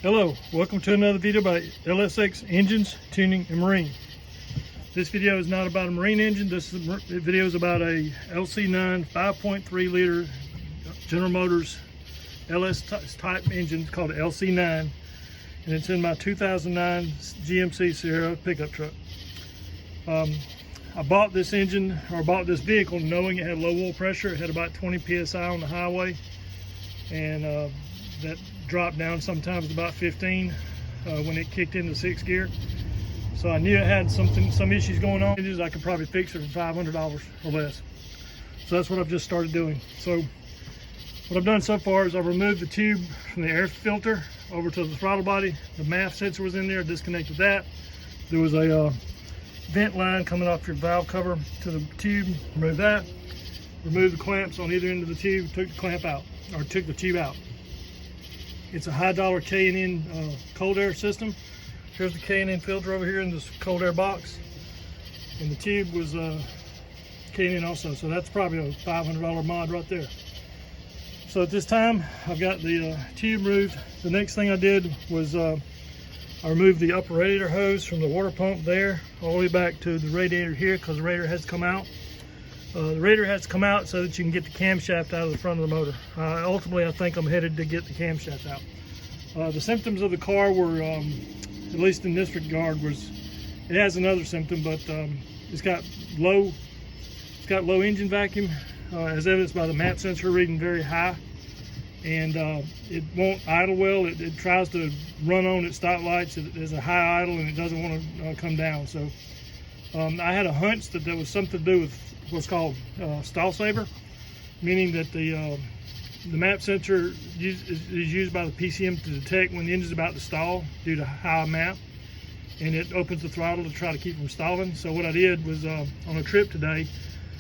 Hello, welcome to another video by LSX Engines, Tuning, and Marine. This video is not about a marine engine. This video is about a LC9 5.3 liter General Motors LS type engine called LC9, and it's in my 2009 GMC Sierra pickup truck. I bought this engine, or bought this vehicle, knowing it had low oil pressure. It had about 20 psi on the highway, and that dropped down sometimes to about 15 when it kicked into 6th gear. So I knew it had some issues going on. I could probably fix it for $500 or less. So that's what I've just started doing. So what I've done so far is I've removed the tube from the air filter over to the throttle body. The MAF sensor was in there, disconnected that. There was a vent line coming off your valve cover to the tube, removed that. Removed the clamps on either end of the tube, took the clamp out, or took the tube out. It's a high dollar K&N cold air system. Here's the K&N filter over here in this cold air box. And the tube was K&N also, so that's probably a $500 mod right there. So at this time, I've got the tube removed. The next thing I did was I removed the upper radiator hose from the water pump there, all the way back to the radiator here, because the radiator has to come out. The radiator has to come out so that you can get the camshaft out of the front of the motor. Ultimately, I think I'm headed to get the camshaft out. The symptoms of the car were, at least in this regard, it has another symptom, but it's got low engine vacuum, as evidenced by the map sensor reading very high, and it won't idle well. It tries to run on its stop lights. There's a high idle, and it doesn't want to come down. So I had a hunch that there was something to do with what's called stall saver, meaning that the map sensor is used by the PCM to detect when the engine's about to stall due to high map, and it opens the throttle to try to keep from stalling. So what I did was on a trip today,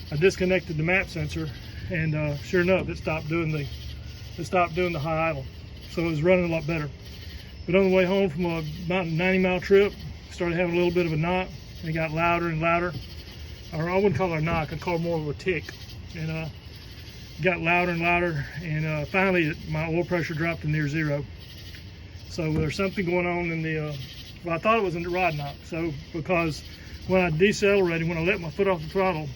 I disconnected the map sensor, and sure enough, it stopped doing the high idle. So it was running a lot better. But on the way home from about a 90-mile trip, started having a little bit of a knock, and it got louder and louder. Or I wouldn't call it a knock, I'd call it more of a tick. And got louder and louder, and finally my oil pressure dropped to near zero. So there's something going on in the, well, I thought it was in the rod knock. So because when I decelerated, when I let my foot off the throttle,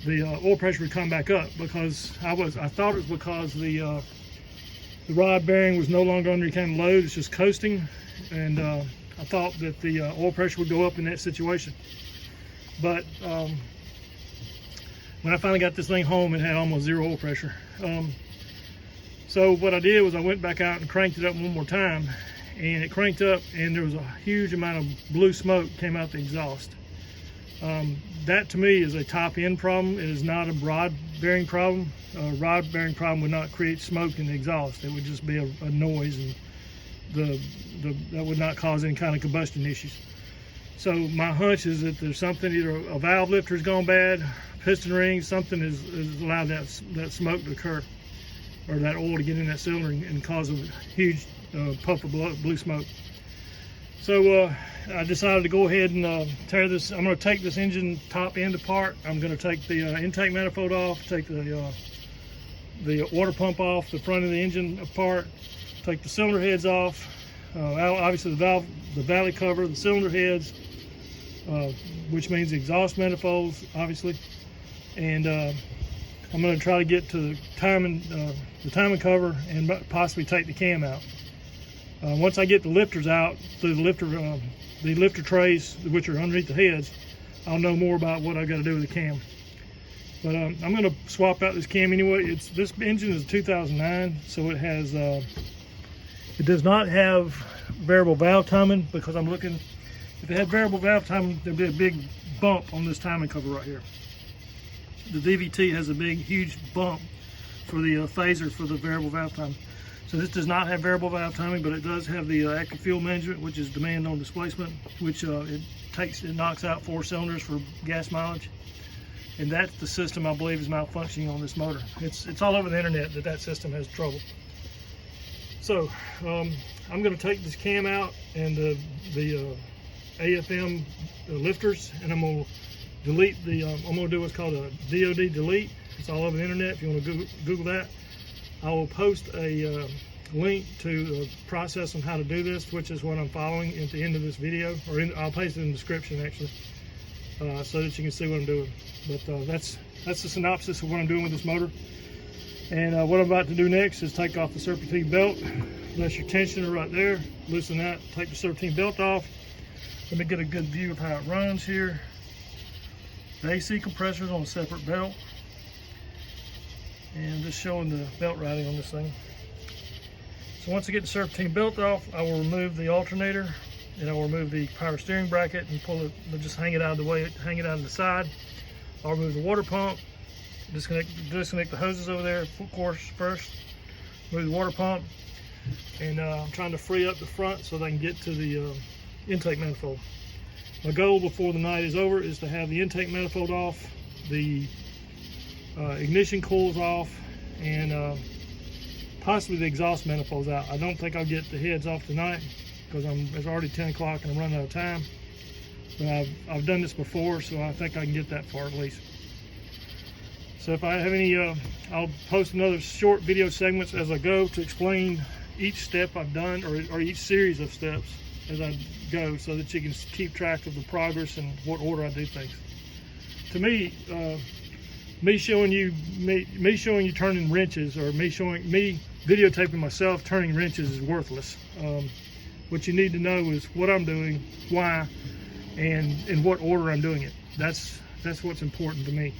the oil pressure would come back up, because I thought it was because the rod bearing was no longer under any kind of load, it's just coasting, and I thought that the oil pressure would go up in that situation. But when I finally got this thing home, it had almost zero oil pressure. So what I did was I went back out and cranked it up one more time, and it cranked up, and there was a huge amount of blue smoke came out the exhaust. That to me is a top end problem. It is not a rod bearing problem. A rod bearing problem would not create smoke in the exhaust. It would just be a noise, and that would not cause any kind of combustion issues. So my hunch is that there's something, either a valve lifter has gone bad, piston ring, something has allowed that smoke to occur, or that oil to get in that cylinder and cause a huge puff of blue smoke. So I decided to go ahead and tear this. I'm going to take this engine top end apart. I'm going to take the intake manifold off, take the water pump off the front of the engine apart, take the cylinder heads off, obviously the valley cover, the cylinder heads, which means the exhaust manifolds, obviously, and I'm going to try to get to the timing cover and possibly take the cam out. Once I get the lifters out through the lifter trays, which are underneath the heads, I'll know more about what I've got to do with the cam. But I'm going to swap out this cam anyway. This engine is a 2009, so it has it does not have variable valve timing, because I'm looking. If it had variable valve timing, there'd be a big bump on this timing cover right here. The DVT has a big, huge bump for the phaser for the variable valve timing. So this does not have variable valve timing, but it does have the active fuel management, which is demand on displacement, which it knocks out 4 cylinders for gas mileage. And that's the system I believe is malfunctioning on this motor. It's all over the internet that system has trouble. So I'm going to take this cam out and the AFM lifters, and I'm going to delete I'm going to do what's called a DOD delete. It's all over the internet if you want to Google that. I will post a link to a process on how to do this, which is what I'm following at the end of this video, or I'll paste it in the description actually, so that you can see what I'm doing. But that's the synopsis of what I'm doing with this motor. And what I'm about to do next is take off the serpentine belt. That's your tensioner right there. Loosen that, take the serpentine belt off. Let me get a good view of how it runs here. The AC compressor is on a separate belt. And just showing the belt routing on this thing. So once I get the serpentine belt off, I will remove the alternator, and I will remove the power steering bracket and pull it, just hang it out of the way, hang it out of the side. I'll remove the water pump, disconnect the hoses over there, of course, first. Remove the water pump, and I'm trying to free up the front so that I can get to the intake manifold. My goal before the night is over is to have the intake manifold off, the ignition coils off, and possibly the exhaust manifolds out. I don't think I'll get the heads off tonight because it's already 10 o'clock and I'm running out of time. But I've done this before, so I think I can get that far at least. So if I have any, I'll post another short video segments as I go to explain each step I've done, or each series of steps as I go, so that you can keep track of the progress and what order I do things. To me, me showing you turning wrenches, or me videotaping myself turning wrenches is worthless. What you need to know is what I'm doing, why, and in what order I'm doing it. That's what's important to me.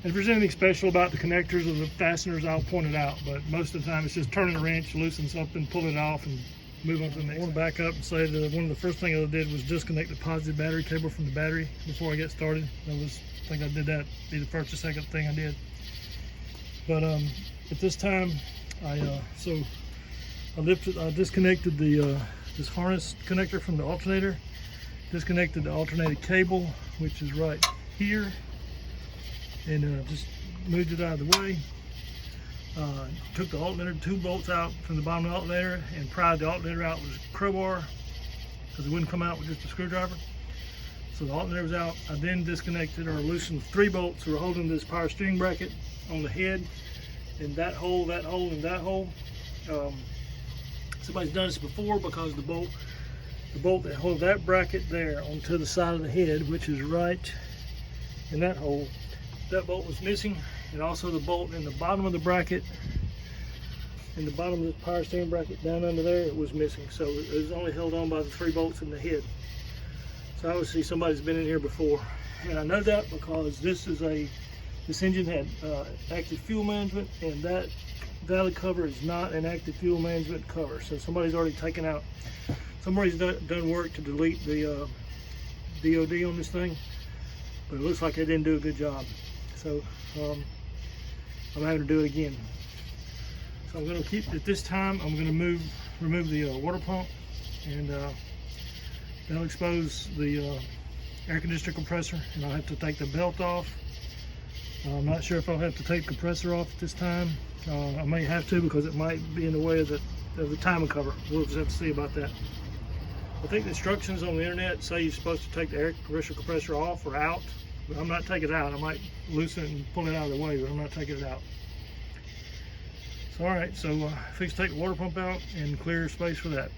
And if there's anything special about the connectors or the fasteners, I'll point it out. But most of the time, it's just turning a wrench, loosen something, pull it off, and move on to the next. I want to back up and say that one of the first things I did was disconnect the positive battery cable from the battery before I get started. I think I did that, be the first or second thing I did. But at this time, I disconnected this harness connector from the alternator, disconnected the alternating cable, which is right here, and just moved it out of the way. Took the alternator, 2 bolts out from the bottom of the alternator, and pried the alternator out with a crowbar because it wouldn't come out with just a screwdriver. So the alternator was out. I then disconnected or loosened 3 bolts that were holding this power steering bracket on the head, and that hole, and that hole. Somebody's done this before because the bolt that holds that bracket there onto the side of the head, which is right in that hole, that bolt was missing, and also the bolt in the bottom of the bracket, in the bottom of the power steering bracket down under there, it was missing. So it was only held on by the 3 bolts in the head. So obviously somebody's been in here before, and I know that because this engine had active fuel management, and that valley cover is not an active fuel management cover. So somebody's already taken out, somebody's done work to delete the DOD on this thing, but it looks like they didn't do a good job. So I'm having to do it again. So I'm going to keep, at this time, I'm going to remove the water pump, and that'll expose the air conditioner compressor, and I'll have to take the belt off. I'm not sure if I'll have to take the compressor off at this time. I may have to because it might be in the way of the timing cover. We'll just have to see about that. I think the instructions on the internet say you're supposed to take the air pressure compressor off or out, but I'm not taking it out. I might loosen it and pull it out of the way, but I'm not taking it out. So, all right, so fix take the water pump out and clear space for that.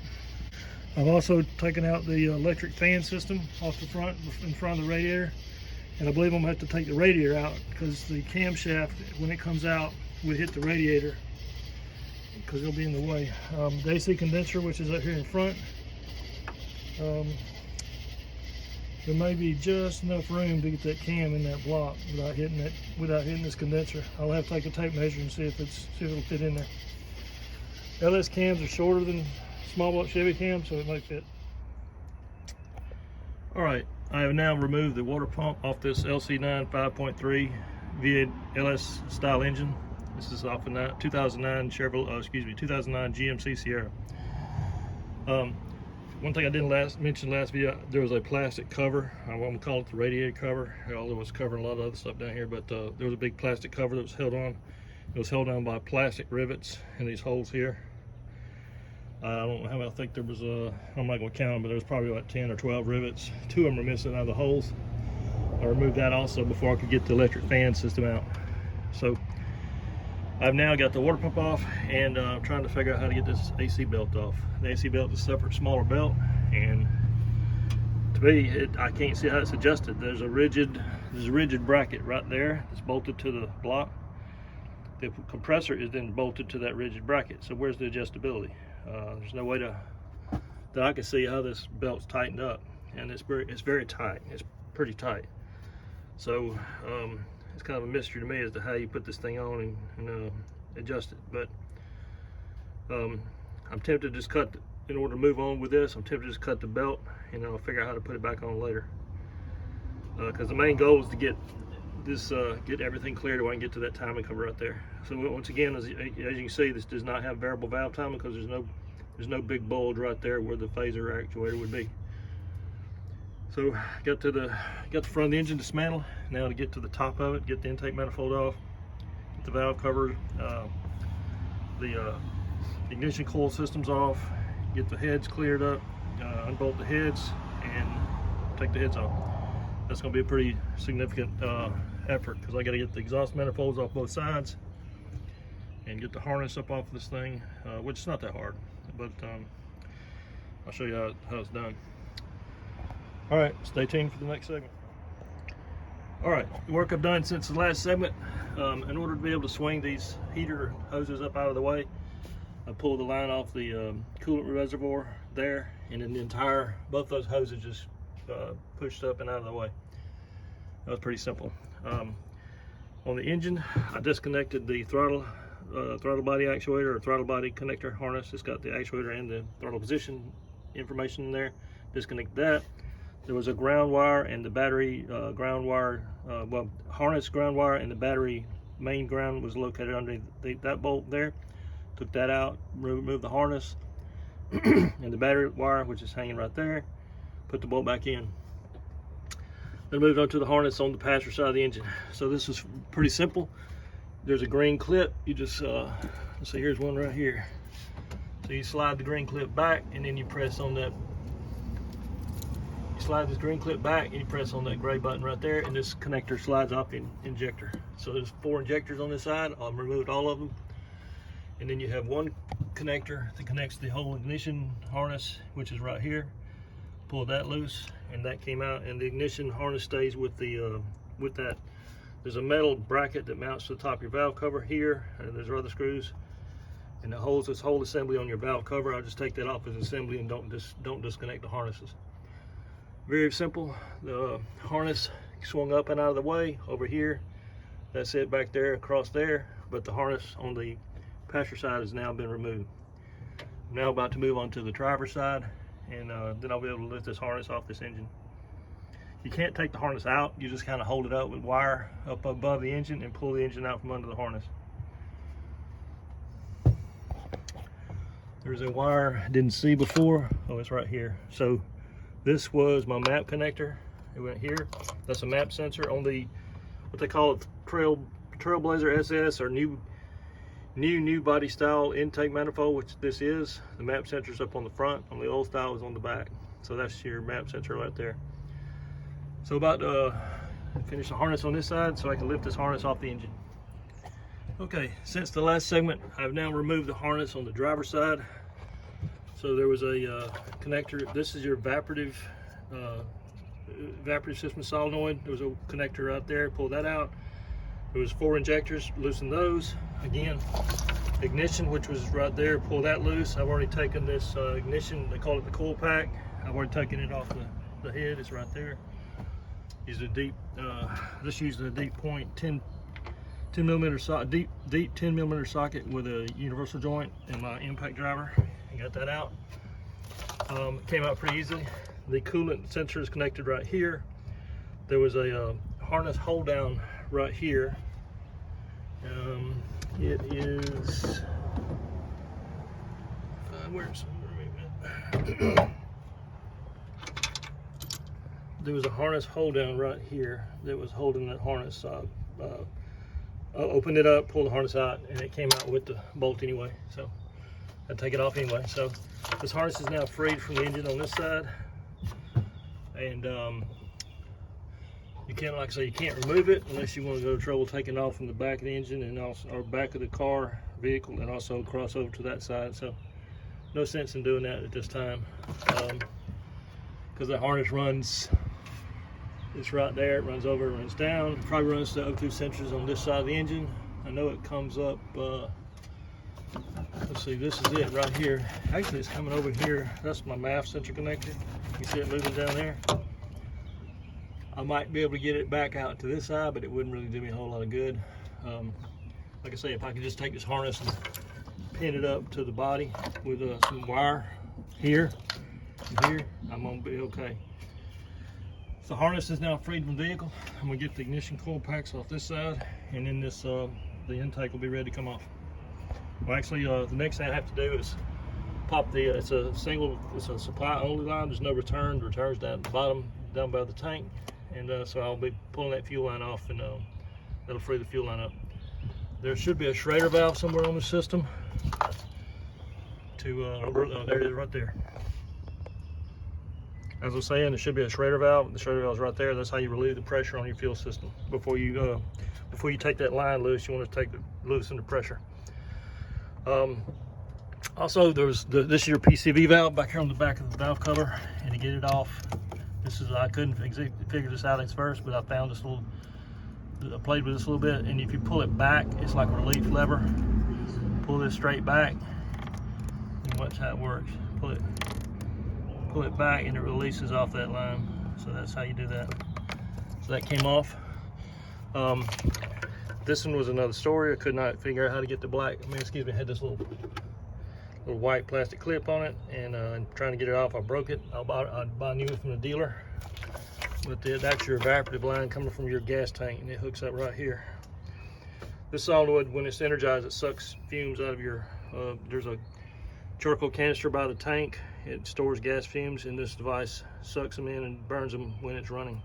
I've also taken out the electric fan system off the front, in front of the radiator, and I believe I'm going to have to take the radiator out because the camshaft, when it comes out, will hit the radiator because it'll be in the way. The AC condenser, which is up here in front, there may be just enough room to get that cam in that block without hitting this condenser. I'll have to take a tape measure and see if it'll fit in there. LS cams are shorter than small block Chevy cams, so it might fit. All right, I have now removed the water pump off this LC9 5.3 V8 LS style engine. This is off a 2009 2009 GMC Sierra. One thing I didn't mention last video, there was a plastic cover. I won't call it the radiator cover, although it was covering a lot of other stuff down here, but there was a big plastic cover that was held on. It was held on by plastic rivets in these holes here. I don't know how many, I think there was, I'm not going to count them, but there was probably about 10 or 12 rivets. 2 of them are missing out of the holes. I removed that also before I could get the electric fan system out. So I've now got the water pump off, and I'm trying to figure out how to get this AC belt off. The AC belt is a separate, smaller belt, and to me, I can't see how it's adjusted. There's a rigid bracket right there that's bolted to the block. The compressor is then bolted to that rigid bracket. So where's the adjustability? There's no way that I can see how this belt's tightened up, and it's very tight. It's pretty tight. So it's kind of a mystery to me as to how you put this thing on and adjust it. But I'm tempted to just cut, in order to move on with this, I'm tempted to just cut the belt, and I'll figure out how to put it back on later. Because the main goal is to get this, get everything cleared so I can get to that timing cover right there. So once again, as you can see, this does not have variable valve timing because there's no big bulge right there where the phaser actuator would be. So got the front of the engine dismantled. Now to get to the top of it, get the intake manifold off, get the valve cover, the ignition coil systems off, get the heads cleared up, unbolt the heads, and take the heads off. That's going to be a pretty significant effort because I got to get the exhaust manifolds off both sides and get the harness up off this thing, which is not that hard, but I'll show you how it's done. All right, stay tuned for the next segment. All right, the work I've done since the last segment, in order to be able to swing these heater hoses up out of the way, I pulled the line off the coolant reservoir there, and then both those hoses just pushed up and out of the way. That was pretty simple. On the engine, I disconnected the throttle body actuator or throttle body connector harness. It's got the actuator and the throttle position information in there. Disconnect that. There was a ground wire and the battery ground wire, harness ground wire, and the battery main ground was located underneath that bolt there. Took that out, removed the harness and the battery wire, which is hanging right there. Put the bolt back in. Then moved on to the harness on the passenger side of the engine. So this is pretty simple. There's a green clip. You just, let's see, here's one right here. So you slide the green clip back, and then you press on that. You slide this green clip back, and you press on that gray button right there, and this connector slides off the injector. So there's 4 injectors on this side. I've removed all of them. And then you have one connector that connects the whole ignition harness, which is right here. Pull that loose, and that came out, and the ignition harness stays with the with that. There's a metal bracket that mounts to the top of your valve cover here, and there's other screws, and it holds this whole assembly on your valve cover. I'll just take that off as assembly and don't disconnect the harnesses. Very simple. The harness swung up and out of the way over here. That's it back there, across there. But the harness on the passenger side has now been removed. I'm now about to move on to the driver's side, and then I'll be able to lift this harness off this engine. You can't take the harness out. You just kind of hold it up with wire up above the engine and pull the engine out from under the harness. There's a wire I didn't see before. Oh, it's right here. So this was my map connector. It went here. That's a map sensor on the, what they call it, Trailblazer SS, or new body style intake manifold, which this is. The map sensor's up on the front. On the old style is on the back. So that's your map sensor right there. So about to finish the harness on this side so I can lift this harness off the engine. Okay, since the last segment, I've now removed the harness on the driver's side. So there was a connector. This is your evaporative system solenoid. There was a connector right there. Pull that out. There was 4 injectors. Loosen those. Again, ignition, which was right there. Pull that loose. I've already taken this ignition. They call it the coil pack. I've already taken it off the head. It's right there. Use a deep. This used a deep point 10 millimeter socket, deep 10 millimeter socket with a universal joint and my impact driver. I got that out. It came out pretty easily. The coolant sensor is connected right here. There was a harness hold down right here. It is where's there was a harness hold down right here that was holding that harness. I opened it up, pulled the harness out, and it came out with the bolt anyway. So I'd take it off anyway. So this harness is now freed from the engine on this side, and You can't, like I say, you can't remove it unless you want to go to trouble taking it off from the back of the engine and also, or back of the car vehicle, and also cross over to that side. So no sense in doing that at this time, because the harness runs, it's right there, it runs over, it runs down. It probably runs to O2 sensors on this side of the engine. I know it comes up, let's see, this is it right here. Actually, it's coming over here. That's my MAF sensor connector. You see it moving down there? I might be able to get it back out to this side, but it wouldn't really do me a whole lot of good. Like I say, if I could just take this harness and pin it up to the body with some wire here and here, I'm gonna be okay. So the harness is now freed from the vehicle. I'm gonna get the ignition coil packs off this side, and then this the intake will be ready to come off. Well, actually, the next thing I have to do is pop the, it's a supply only line. There's no return. The return's down at the bottom, down by the tank. And so I'll be pulling that fuel line off, and that'll free the fuel line up. There should be a Schrader valve somewhere on the system. There it is right there. As I was saying, there should be a Schrader valve. The Schrader valve is right there. That's how you relieve the pressure on your fuel system. Before you take that line loose, you want to loosen the pressure. Also, this is your PCV valve back here on the back of the valve cover, and to get it off, I couldn't figure this out at first, but I found this little, I played with this a little bit, and if you pull it back, it's like a relief lever. Pull this straight back, and watch how it works. Pull it back, and it releases off that line. So that's how you do that. So that came off. This one was another story. I could not figure out how to get the had this little white plastic clip on it, and trying to get it off, I broke it. I'd buy a new one from the dealer, but that's your evaporative line coming from your gas tank, and it hooks up right here. This solenoid, when it's energized, it sucks fumes out of your, there's a charcoal canister by the tank. It stores gas fumes, and this device sucks them in and burns them when it's running.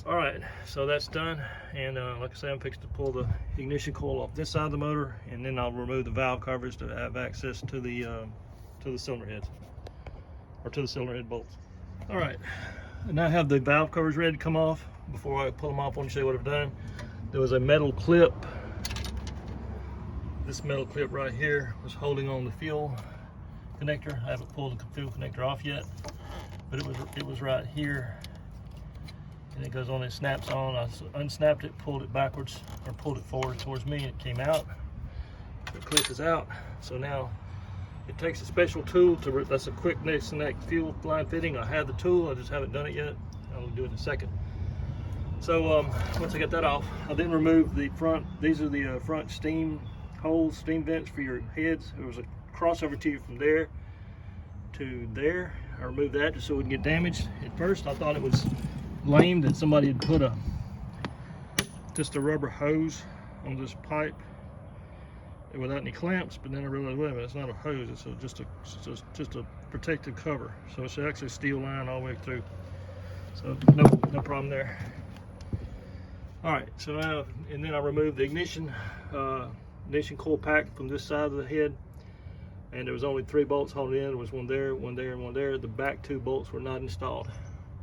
All right, so that's done, and like I said, I'm fixing to pull the ignition coil off this side of the motor, and then I'll remove the valve covers to have access to the cylinder heads, or to the cylinder head bolts. All right, and now I have the valve covers ready to come off. Before I pull them off, I want to show you what I've done. There was a metal clip. This metal clip right here was holding on the fuel connector. I haven't pulled the fuel connector off yet, but it was right here. And it goes on and snaps on. I unsnapped it, pulled it backwards, or pulled it forward towards me, and it came out. The clip is out. So now it takes a special tool that's a quick neck fuel line fitting. I have the tool, I just haven't done it yet. I'll do it in a second. So once I get that off, I'll then remove the front. These are the front steam holes, steam vents for your heads. There was a crossover tube from there to there. I removed that just so it wouldn't get damaged. At first, I thought it was lame that somebody had put just a rubber hose on this pipe without any clamps, but then I realized, wait a minute, it's not a hose, it's just a protective cover. So it's actually a steel line all the way through. So no problem there. All right, so now, and then I removed the ignition coil pack from this side of the head, and there was only 3 bolts holding in. There was one there, one there, and one there. The back 2 bolts were not installed.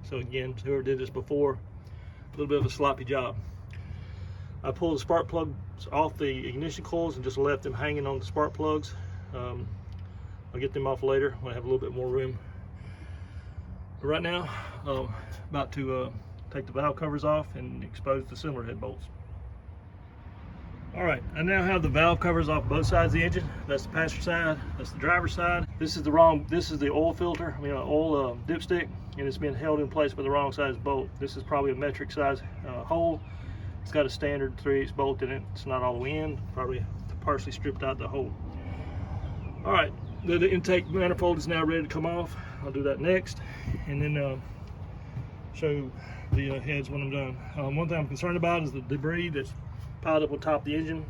So again, whoever did this before, a little bit of a sloppy job. I pulled the spark plugs off the ignition coils and just left them hanging on the spark plugs. I'll get them off later when I have a little bit more room. But right now, about to take the valve covers off and expose the cylinder head bolts. All right, I now have the valve covers off both sides of the engine. That's the passenger side, that's the driver's side. This is the oil filter, oil dipstick, and it's been held in place by the wrong size bolt. This is probably a metric size hole. It's got a standard 3/8 bolt in it. It's not all the way in, probably partially stripped out the hole. All right, the intake manifold is now ready to come off. I'll do that next, and then show the heads when I'm done. One thing I'm concerned about is the debris that's piled up on top of the engine.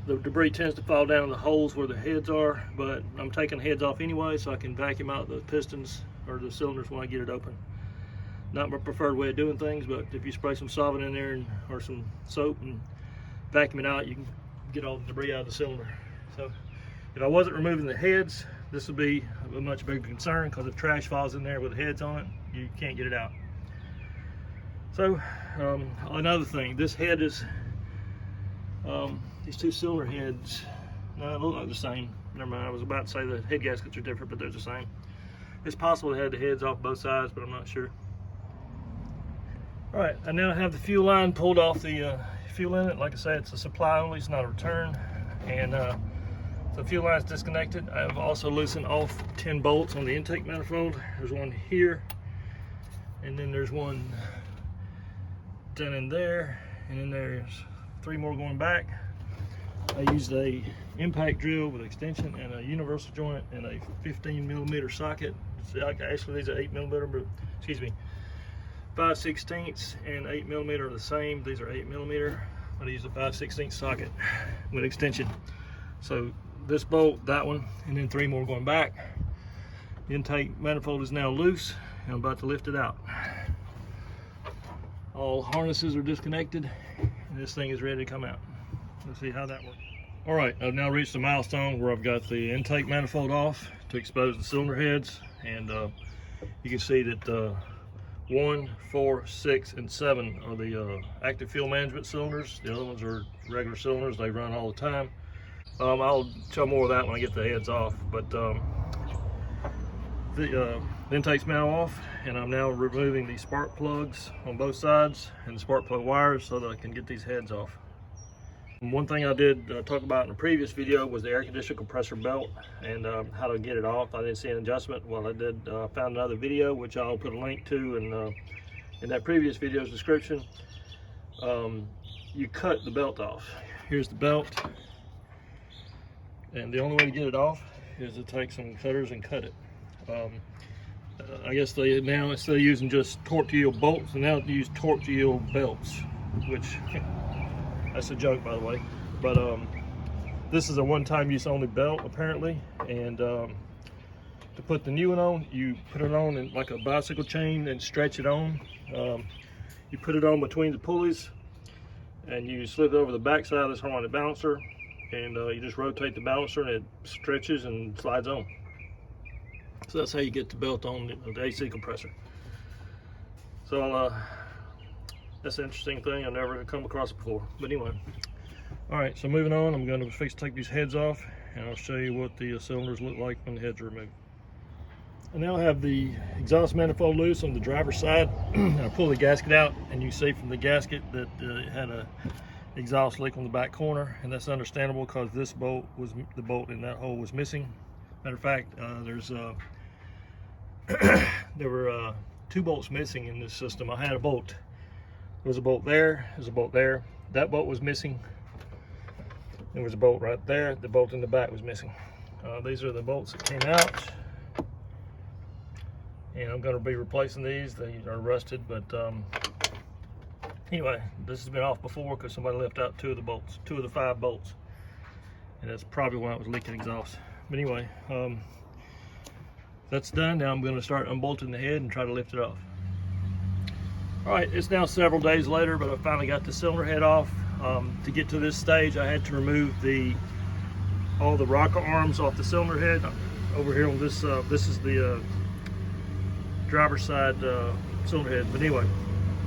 The debris tends to fall down in the holes where the heads are, but I'm taking the heads off anyway so I can vacuum out the pistons or the cylinders when I get it open. Not my preferred way of doing things, but if you spray some solvent in there or some soap and vacuum it out, you can get all the debris out of the cylinder. So if I wasn't removing the heads, this would be a much bigger concern, because if trash falls in there with heads on it, you can't get it out. So another thing, this head is, these two cylinder heads, no, they look like the same. Never mind, I was about to say the head gaskets are different, but they're the same. It's possible they had the heads off both sides, but I'm not sure. All right, I now have the fuel line pulled off the fuel inlet. Like I said, it's a supply only, it's not a return. And the fuel line is disconnected. I've also loosened off 10 bolts on the intake manifold. There's one here, and then there's one down in there, and then there's 3 more going back. I used a impact drill with extension and a universal joint and a 15mm socket. Actually, these are 8mm, but excuse me, 5/16 and 8mm are the same. These are 8mm. I used a 5/16 socket with extension. So this bolt, that one, and then 3 more going back. The intake manifold is now loose, and I'm about to lift it out. All harnesses are disconnected, and this thing is ready to come out. Let's see how that works. All right, I've now reached a milestone where I've got the intake manifold off to expose the cylinder heads, and you can see that 1, 4, 6, and 7 are the active fuel management cylinders. The other ones are regular cylinders. They run all the time. I'll show more of that when I get the heads off, but the intake's now off, and I'm now removing the spark plugs on both sides and the spark plug wires so that I can get these heads off. One thing I did talk about in a previous video was the air conditioner compressor belt and how to get it off. I didn't see an adjustment. Well, I did found another video, which I'll put a link to in that previous video's description. You cut the belt off. Here's the belt, and the only way to get it off is to take some cutters and cut it. I guess they now, instead of using just torque to yield bolts, they now use torque to yield belts, which that's a joke, by the way. But this is a one-time use only belt apparently, and to put the new one on, you put it on in like a bicycle chain and stretch it on. You put it on between the pulleys, and you slip it over the back side of this harmonic balancer, and you just rotate the balancer, and it stretches and slides on. So that's how you get the belt on the AC compressor. So that's an interesting thing. I've never come across it before. But anyway, all right, so moving on, I'm going to fix to take these heads off, and I'll show you what the cylinders look like when the heads are removed. I now have the exhaust manifold loose on the driver's side. I pull the gasket out, and you see from the gasket that it had a exhaust leak on the back corner, and that's understandable because this bolt was, the bolt in that hole was missing. Matter of fact, there were 2 bolts missing in this system. I had a bolt. There was a bolt there, there's a bolt there. That bolt was missing. There was a bolt right there. The bolt in the back was missing. These are the bolts that came out. And I'm going to be replacing these. They are rusted, but anyway, this has been off before because somebody left out 2 of the bolts, 2 of the 5 bolts. And that's probably why it was leaking exhaust. But anyway, that's done. Now I'm going to start unbolting the head and try to lift it off. All right, it's now several days later, but I finally got the cylinder head off. To get to this stage, I had to remove all the rocker arms off the cylinder head. Over here on this, this is the driver's side cylinder head. But anyway,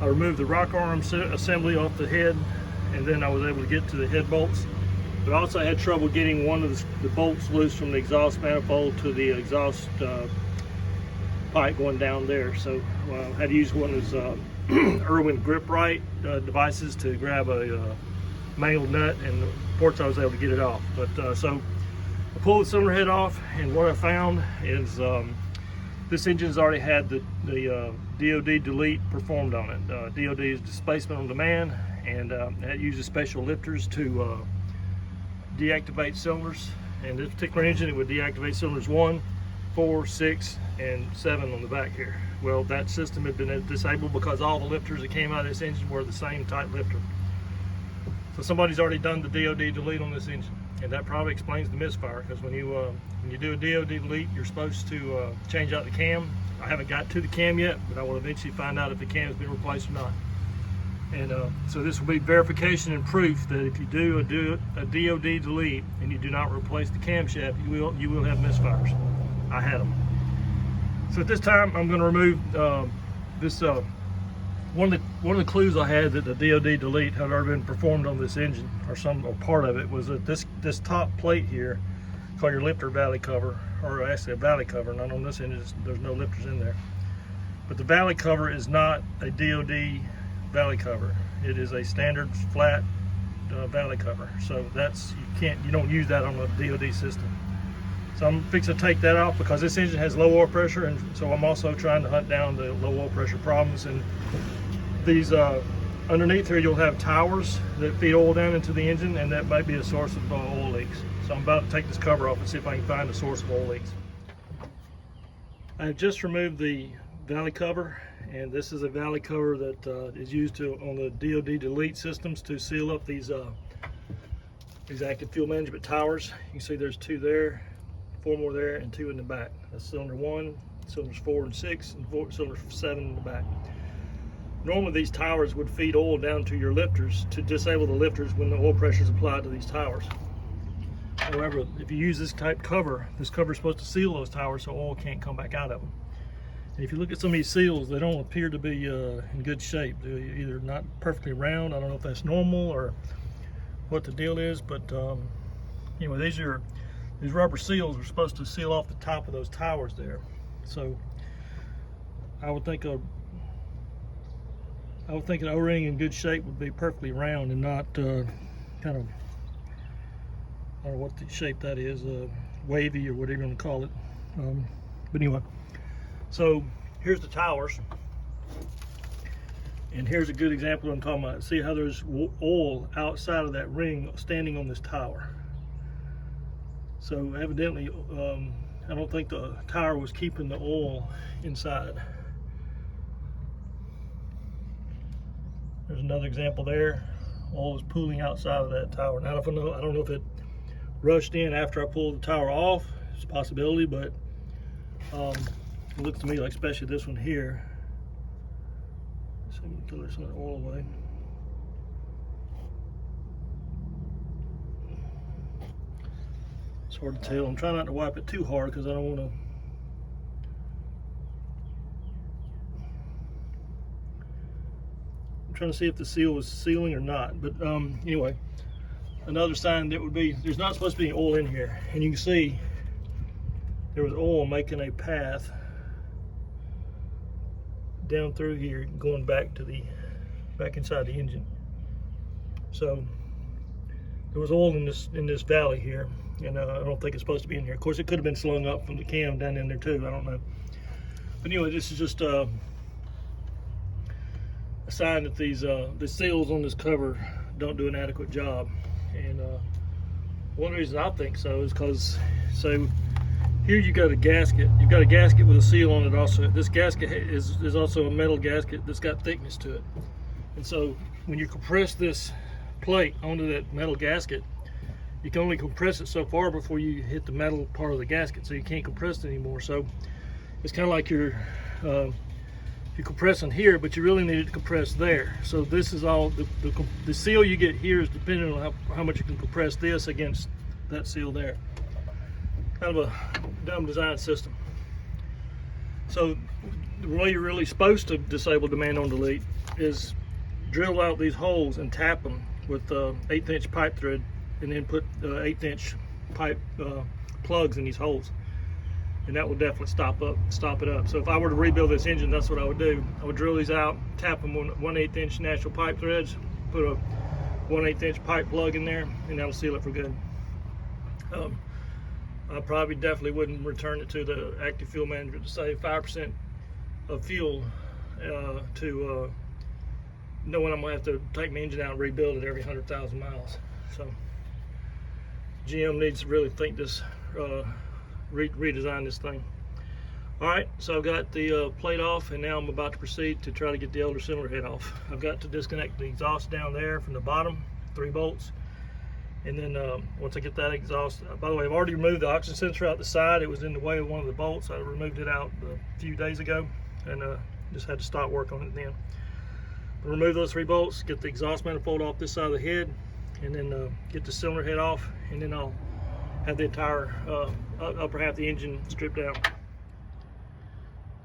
I removed the rocker arm assembly off the head, and then I was able to get to the head bolts. But I also had trouble getting one of the bolts loose from the exhaust manifold to the exhaust pipe going down there. So I had to use one of those Irwin grip right devices to grab a manual nut, and fortunately I was able to get it off. But so I pulled the cylinder head off, and what I found is this engine's already had the DOD delete performed on it. DOD is displacement on demand, and it uses special lifters to deactivate cylinders. And this particular engine, it would deactivate cylinders 1, 4, 6, and 7 on the back here. Well, that system had been disabled because all the lifters that came out of this engine were the same type lifter. So somebody's already done the DOD delete on this engine, and that probably explains the misfire, because when you do a DOD delete, you're supposed to change out the cam. I haven't got to the cam yet, but I will eventually find out if the cam has been replaced or not. And so this will be verification and proof that if you do a DOD delete and you do not replace the camshaft, you will have misfires. I had them. So at this time, I'm going to remove this. One of the clues I had that the DoD delete had already been performed on this engine, or part of it, was that this top plate here, called your lifter valley cover, or actually a valley cover. Not on this engine, there's no lifters in there. But the valley cover is not a DoD valley cover. It is a standard flat valley cover. So you don't use that on a DoD system. So I'm fixing to take that off because this engine has low oil pressure, and so I'm also trying to hunt down the low oil pressure problems. And these underneath here, you'll have towers that feed oil down into the engine, and that might be a source of oil leaks. So I'm about to take this cover off and see if I can find a source of oil leaks. I have just removed the valley cover, and this is a valley cover that is used on the DoD delete systems to seal up these active fuel management towers. You can see there's 2 there, 4 more there, and 2 in the back. That's cylinder 1, cylinders 4 and 6, and cylinder 7 in the back. Normally these towers would feed oil down to your lifters to disable the lifters when the oil pressure is applied to these towers. However, if you use this type cover, this cover is supposed to seal those towers so oil can't come back out of them. And if you look at some of these seals, they don't appear to be in good shape. They're either not perfectly round. I don't know if that's normal or what the deal is, but anyway, these rubber seals are supposed to seal off the top of those towers there. So I would think an O-ring in good shape would be perfectly round and not kind of, I don't know what the shape that is, wavy or whatever you want to call it. But anyway, so here's the towers, and here's a good example I'm talking about. See how there's oil outside of that ring standing on this tower. So evidently, I don't think the tower was keeping the oil inside. There's another example there. Oil was pooling outside of that tower. Now, I don't know if it rushed in after I pulled the tower off. It's a possibility, but it looks to me like, especially this one here. So I'm gonna throw some of the oil away. It's hard to tell. I'm trying not to wipe it too hard because I don't want to. Trying to see if the seal was sealing or not, but anyway, another sign that would be there's not supposed to be any oil in here, and you can see there was oil making a path down through here going back inside the engine. So there was oil in this valley here, and I don't think it's supposed to be in here. Of course, it could have been slung up from the cam down in there too, I don't know. But anyway, this is just a sign that the seals on this cover don't do an adequate job. And one reason I think so is because, so here you got a gasket. You've got a gasket with a seal on it also. This gasket is also a metal gasket that's got thickness to it. And so when you compress this plate onto that metal gasket, you can only compress it so far before you hit the metal part of the gasket, so you can't compress it anymore. So it's kind of like you're compressing here, but you really need it to compress there. So this is all, the seal you get here is depending on how much you can compress this against that seal there. Kind of a dumb design system. So the way you're really supposed to disable demand on delete is drill out these holes and tap them with 1/8 inch pipe thread, and then put 1/8 inch pipe plugs in these holes. And that will definitely stop it up. So if I were to rebuild this engine, that's what I would do. I would drill these out, tap them with 1/8 inch natural pipe threads, put a 1/8 inch pipe plug in there, and that'll seal it for good. I probably definitely wouldn't return it to the active fuel management to save 5% of fuel to knowing I'm gonna have to take my engine out and rebuild it every 100,000 miles. So GM needs to really think this, redesign this thing. All right, so I've got the plate off, and now I'm about to proceed to try to get the elder cylinder head off. I've got to disconnect the exhaust down there from the bottom, 3 bolts. And then once I get that exhaust, by the way, I've already removed the oxygen sensor out the side. It was in the way of one of the bolts. I removed it out a few days ago, and just had to stop work on it then. But remove those 3 bolts, get the exhaust manifold off this side of the head, and then get the cylinder head off, and then I'll have the entire upper half of the engine stripped down.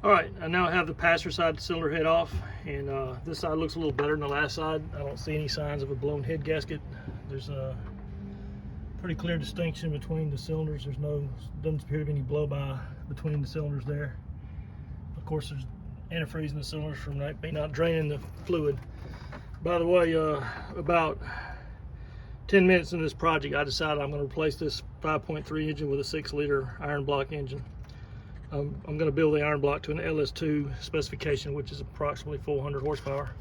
All right, I now have the passenger side cylinder head off, and this side looks a little better than the last side. I don't see any signs of a blown head gasket. There's a pretty clear distinction between the cylinders. Doesn't appear to be any blow by between the cylinders there. Of course, there's antifreeze in the cylinders from not draining the fluid. By the way, about 10 minutes in this project, I decided I'm going to replace this 5.3 engine with a 6-liter iron block engine. I'm going to build the iron block to an LS2 specification, which is approximately 400 horsepower.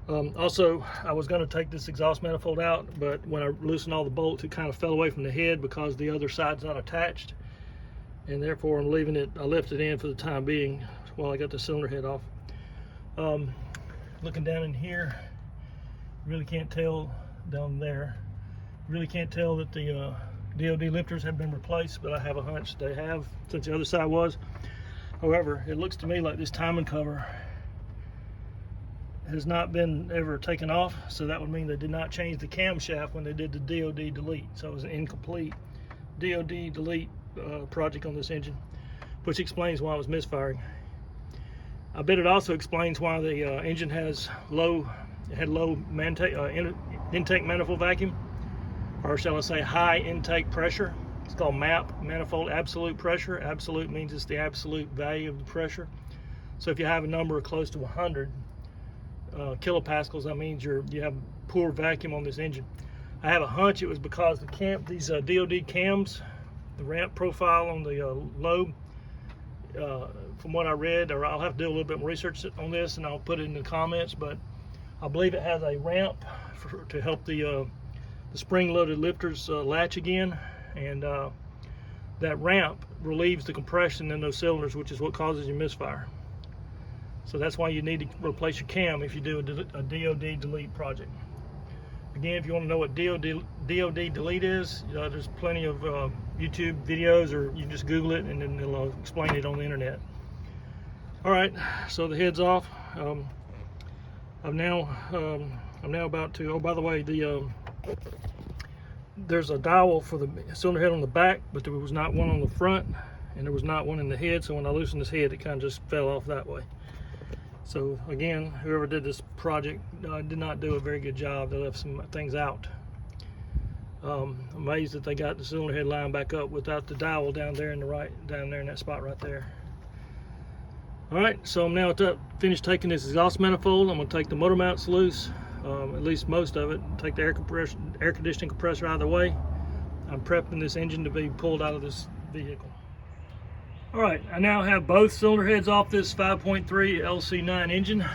Also, I was going to take this exhaust manifold out, but when I loosened all the bolts, it kind of fell away from the head because the other side's not attached, and therefore I'm leaving it. I left it in for the time being while I got the cylinder head off. Looking down in here, really can't tell down there. Really can't tell that the DOD lifters have been replaced, but I have a hunch they have, since the other side was. However, it looks to me like this timing cover has not been ever taken off, so that would mean they did not change the camshaft when they did the DOD delete. So it was an incomplete DOD delete project on this engine, which explains why it was misfiring. I bet it also explains why the engine had low intake manifold vacuum, or shall I say high intake pressure. It's called MAP, manifold absolute pressure. Absolute means it's the absolute value of the pressure. So if you have a number close to 100 kilopascals, that means you have poor vacuum on this engine. I have a hunch it was because these DOD cams, the ramp profile on the lobe, from what I read, or I'll have to do a little bit more research on this and I'll put it in the comments, but I believe it has a ramp to help the spring-loaded lifters latch again, and that ramp relieves the compression in those cylinders, which is what causes your misfire. So that's why you need to replace your cam if you do a DOD delete project. Again, if you want to know what DOD delete is, there's plenty of YouTube videos, or you just Google it and then they'll explain it on the internet. All right, so the head's off. I'm now about to. Oh, by the way, there's a dowel for the cylinder head on the back, but there was not one on the front, and there was not one in the head. So when I loosened this head, it kind of just fell off that way. So again, whoever did this project did not do a very good job. They left some things out. Amazed that they got the cylinder head line back up without the dowel down there in that spot right there. All right, so I'm now finished taking this exhaust manifold. I'm going to take the motor mounts loose, at least most of it. Take the air conditioning compressor out of the way. I'm prepping this engine to be pulled out of this vehicle. All right, I now have both cylinder heads off this 5.3 LC9 engine.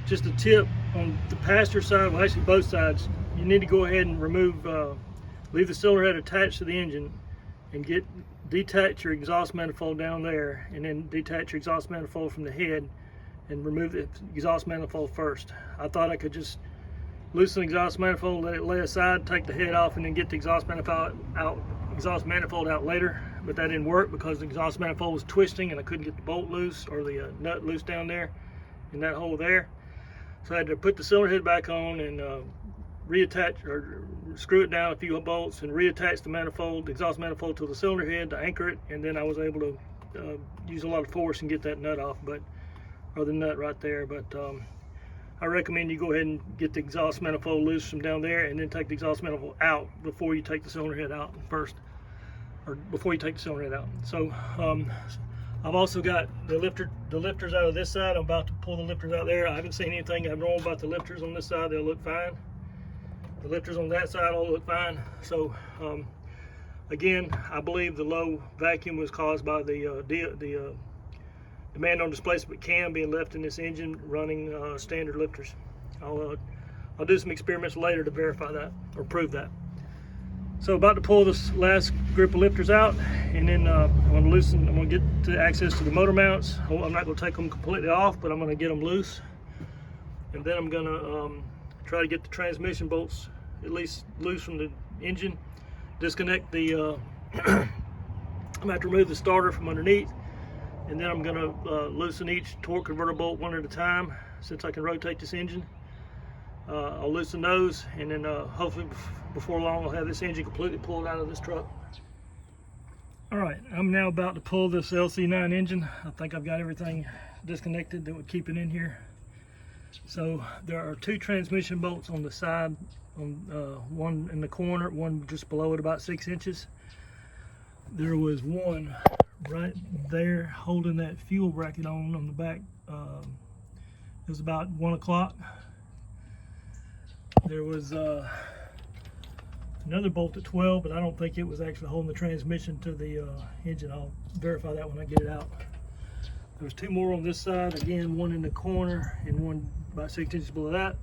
Just a tip on the passenger side, well actually both sides, you need to go ahead and leave the cylinder head attached to the engine and detach your exhaust manifold down there, and then detach your exhaust manifold from the head and remove the exhaust manifold first. I thought I could just loosen the exhaust manifold, let it lay aside, take the head off, and then get the exhaust manifold out later, but that didn't work because the exhaust manifold was twisting and I couldn't get the bolt loose or the nut loose down there in that hole there. So I had to put the cylinder head back on and reattach or screw it down a few bolts and reattach the exhaust manifold to the cylinder head to anchor it, and then I was able to use a lot of force and get that nut off, or the nut right there. But I recommend you go ahead and get the exhaust manifold loose from down there, and then take the exhaust manifold out before you take the cylinder head out first, or before you take the cylinder head out. So I've also got the lifters out of this side. I'm about to pull the lifters out there. I haven't seen anything abnormal about the lifters on this side. They'll look fine. The lifters on that side all look fine. So again, I believe the low vacuum was caused by the demand on displacement cam being left in this engine running standard lifters. I'll do some experiments later to verify that or prove that. So about to pull this last group of lifters out, and then I'm going to get to access to the motor mounts. I'm not going to take them completely off, but I'm going to get them loose, and then I'm going to try to get the transmission bolts at least loose from the engine. Disconnect the I'm going to have to remove the starter from underneath, and then I'm going to loosen each torque converter bolt one at a time, since I can rotate this engine. I'll loosen those, and then hopefully before long I'll have this engine completely pulled out of this truck. All right, I'm now about to pull this LC9 engine. I think I've got everything disconnected that would keep it in here. So there are 2 transmission bolts on the side, on one in the corner, one just below it about 6 inches. There was one right there holding that fuel bracket on the back. It was about 1 o'clock. There was another bolt at 12, but I don't think it was actually holding the transmission to the engine. I'll verify that when I get it out. There's 2 more on this side, again, one in the corner and one about 6 inches below that.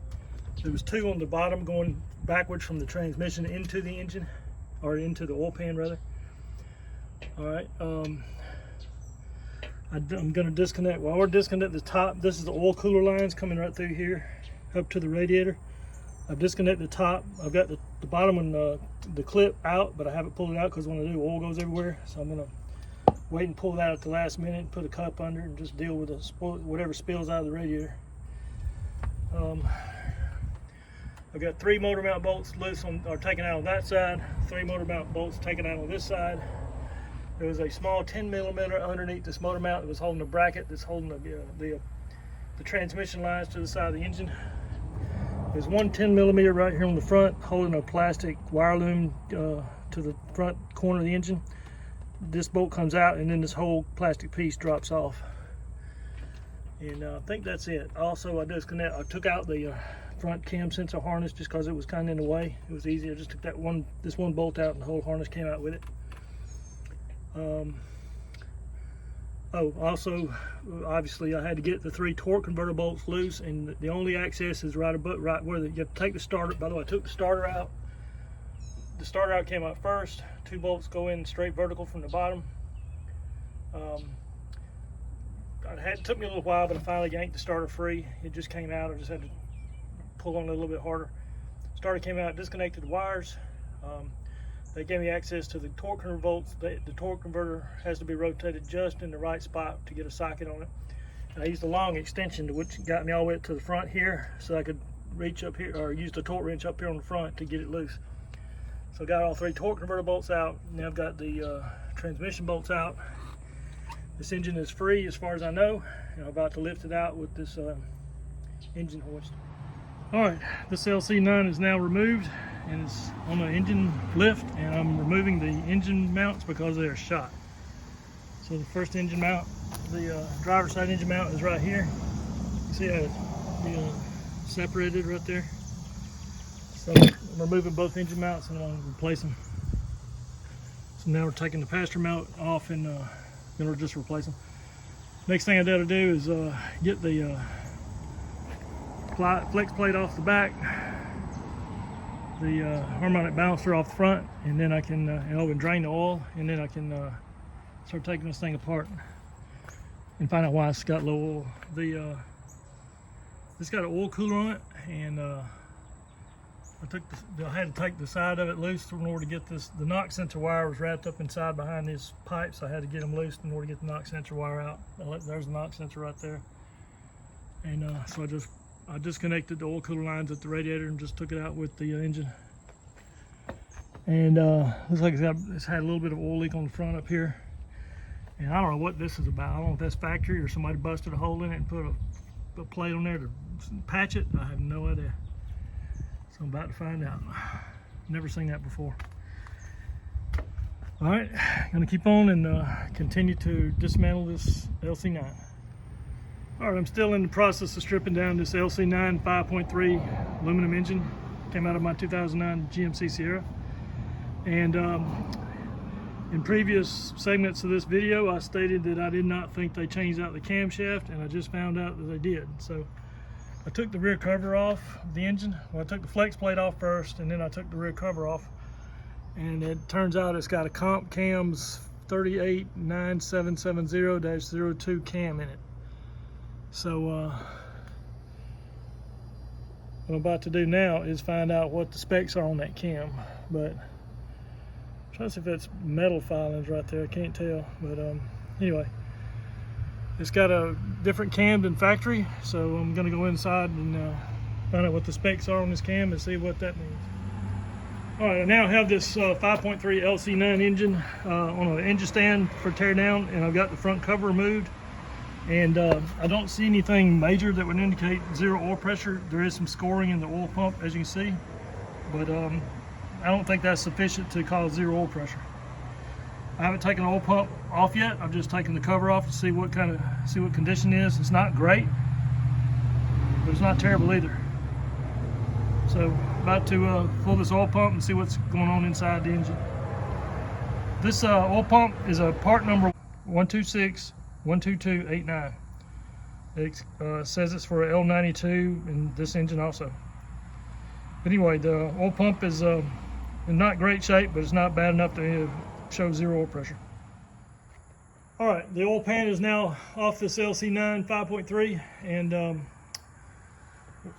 There was 2 on the bottom going backwards from the transmission into the engine, or into the oil pan rather. All right, I'm gonna disconnect. While we're disconnecting the top, this is the oil cooler lines coming right through here up to the radiator. I've disconnected the top. I've got the bottom and the clip out, but I haven't pulled it out because when I do, oil goes everywhere. So I'm gonna wait and pull that at the last minute and put a cup under it and just deal with whatever spills out of the radiator. I've got 3 motor mount bolts loose or taken out on that side, 3 motor mount bolts taken out on this side. There was a small 10mm underneath this motor mount that was holding the bracket that's holding the transmission lines to the side of the engine. There's one 10mm right here on the front holding a plastic wire loom to the front corner of the engine. This bolt comes out and then this whole plastic piece drops off. And I think that's it. Also, I took out the front cam sensor harness just because it was kind of in the way. It was easy. I just took this one bolt out and the whole harness came out with it. Also, obviously I had to get the 3 torque converter bolts loose, and the only access is right where you have to take the starter. By the way, I took the starter out. The starter out came out first. 2 bolts go in straight vertical from the bottom. It took me a little while, but I finally yanked the starter free. It just came out. I just had to pull on it a little bit harder. Starter came out, disconnected the wires. They gave me access to the torque converter bolts. The torque converter has to be rotated just in the right spot to get a socket on it. And I used a long extension, which got me all the way up to the front here, so I could reach up here, or use the torque wrench up here on the front to get it loose. So I got all 3 torque converter bolts out. Now I've got the transmission bolts out. This engine is free as far as I know, and I'm about to lift it out with this engine hoist. All right, this LC9 is now removed and it's on the engine lift, and I'm removing the engine mounts because they are shot. So the first engine mount, the driver's side engine mount is right here. You see how it's separated right there? So I'm removing both engine mounts and I'm replacing them. So now we're taking the passenger mount off and then we'll just replace them. Next thing I got to do is get the flex plate off the back, the harmonic balancer off the front, and then I can and drain the oil, and then I can start taking this thing apart and find out why it's got low oil. It's got an oil cooler on it, and I had to take the side of it loose in order to get this. The knock sensor wire was wrapped up inside behind these pipes. I had to get them loose in order to get the knock sensor wire out. There's the knock sensor right there, and so I disconnected the oil cooler lines at the radiator and just took it out with the engine. And looks like it's had a little bit of oil leak on the front up here. And I don't know what this is about. I don't know if that's factory or somebody busted a hole in it and put a plate on there to patch it. I have no idea. So I'm about to find out. Never seen that before. All right, gonna keep on and continue to dismantle this LC9. All right, I'm still in the process of stripping down this LC9 5.3 aluminum engine. Came out of my 2009 GMC Sierra. And in previous segments of this video, I stated that I did not think they changed out the camshaft, and I just found out that they did. So I took the rear cover off the engine. Well, I took the flex plate off first, and then I took the rear cover off. And it turns out it's got a comp cams 389770-02 cam in it. So what I'm about to do now is find out what the specs are on that cam. But I'm trying to see if that's metal filings right there. I can't tell. But anyway, it's got a different cam than factory. So I'm going to go inside and find out what the specs are on this cam and see what that means. All right, I now have this 5.3 LC9 engine on an engine stand for tear down, and I've got the front cover removed. And I don't see anything major that would indicate zero oil pressure. There is some scoring in the oil pump, as you can see, but I don't think that's sufficient to cause zero oil pressure. I haven't taken the oil pump off yet. I've just taken the cover off to see what condition it is. It's not great, but it's not terrible either. So about to pull this oil pump and see what's going on inside the engine. This oil pump is a part number 126-12289. It says it's for L92 in this engine also. But anyway, the oil pump is in not great shape, but it's not bad enough to show zero oil pressure. All right, the oil pan is now off this LC9 5.3, and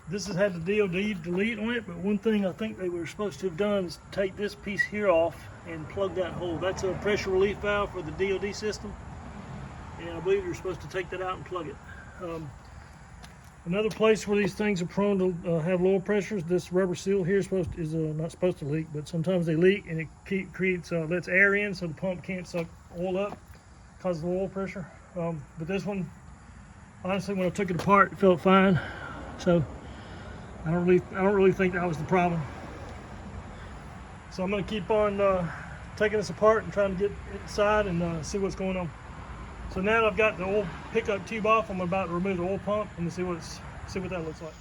this has had the DOD delete on it, but one thing I think they were supposed to have done is take this piece here off and plug that hole. That's a pressure relief valve for the DOD system, and I believe you're supposed to take that out and plug it. Another place where these things are prone to have lower pressures, this rubber seal here is not supposed to leak, but sometimes they leak, and it lets air in so the pump can't suck oil up, causes low oil pressure. But this one, honestly, when I took it apart, it felt fine. So I don't really think that was the problem. So I'm going to keep on taking this apart and trying to get inside and see what's going on. So now that I've got the oil pickup tube off, I'm about to remove the oil pump and see what that looks like.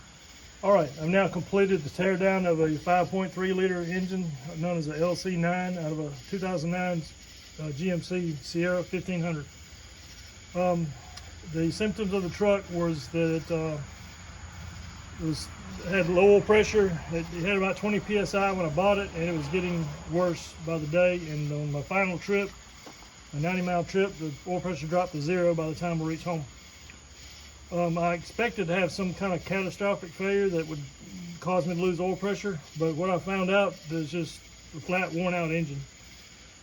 All right, I've now completed the tear down of a 5.3 liter engine known as a LC9 out of a 2009 GMC Sierra 1500. The symptoms of the truck was that it had low oil pressure. It had about 20 psi when I bought it, and it was getting worse by the day. And on my final trip, a 90-mile trip, the oil pressure dropped to zero by the time we reached home. I expected to have some kind of catastrophic failure that would cause me to lose oil pressure, but what I found out is just a flat, worn-out engine.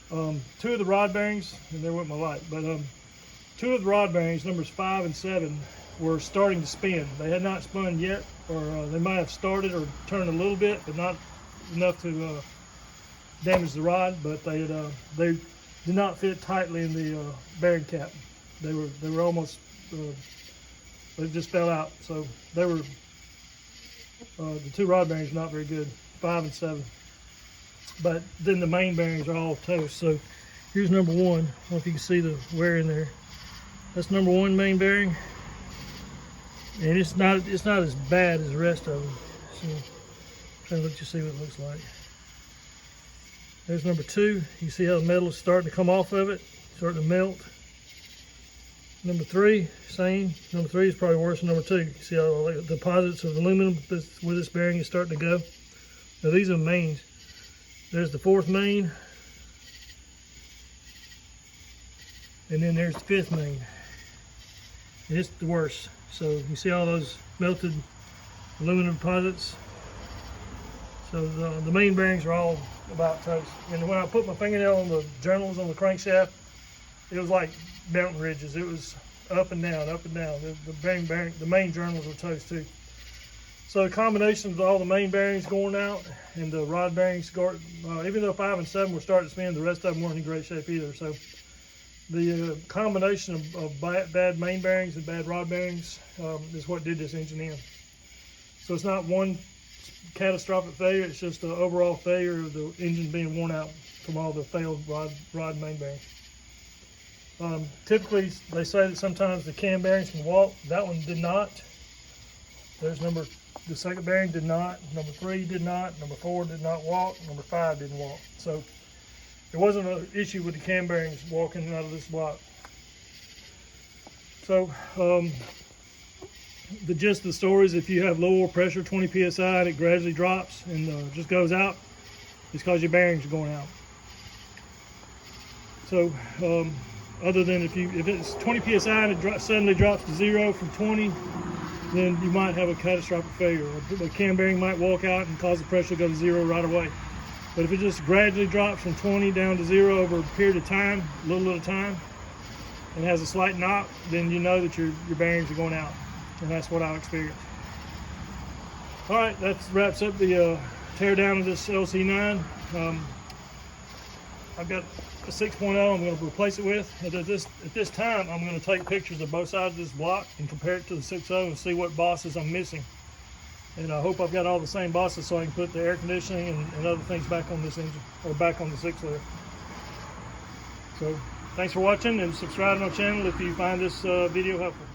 Two of the rod bearings, and there went my light, but two of the rod bearings, numbers 5 and 7, were starting to spin. They had not spun yet, or they might have started or turned a little bit, but not enough to damage the rod. But they did not fit tightly in the bearing cap. They were almost they just fell out. So they were the two rod bearings not very good, 5 and 7. But then the main bearings are all toast. So here's number 1. I don't know if you can see the wear in there. That's number 1 main bearing, and it's not as bad as the rest of them. So I'm trying to let you see what it looks like. There's number 2. You see how the metal is starting to come off of it, starting to melt. Number 3, same. Number 3 is probably worse than number 2. You see how the deposits of aluminum where this bearing is starting to go. Now these are mains. There's the 4th main, and then there's the 5th main. And it's the worst. So you see all those melted aluminum deposits. So the main bearings are all about toast. And when I put my fingernail on the journals on the crankshaft, it was like mountain ridges. It was up and down, up and down. The main journals were toast too. So the combination of all the main bearings going out and the rod bearings, even though 5 and 7 were starting to spin, the rest of them weren't in great shape either. So the combination of bad main bearings and bad rod bearings is what did this engine in. So it's not one catastrophic failure, it's just the overall failure of the engine being worn out from all the failed rod main bearings. Typically, they say that sometimes the cam bearings can walk. That one did not. There's the 2nd bearing did not. Number 3 did not. Number 4 did not walk. Number 5 didn't walk. So there wasn't an issue with the cam bearings walking out of this block. So the gist of the story is if you have low oil pressure, 20 psi, and it gradually drops and just goes out, it's because your bearings are going out. So other than if it's 20 psi and it suddenly drops to 0 from 20, then you might have a catastrophic failure. The cam bearing might walk out and cause the pressure to go to 0 right away. But if it just gradually drops from 20 down to 0 over a period of time, a little at a time, and has a slight knock, then you know that your bearings are going out. And that's what I've experienced. All right, that wraps up the tear down of this LC9. I've got a 6.0 I'm going to replace it with. And at this time, I'm going to take pictures of both sides of this block and compare it to the 6.0 and see what bosses I'm missing. And I hope I've got all the same bosses so I can put the air conditioning and other things back on this engine, or back on the 6 there. So thanks for watching, and subscribe to my channel if you find this video helpful.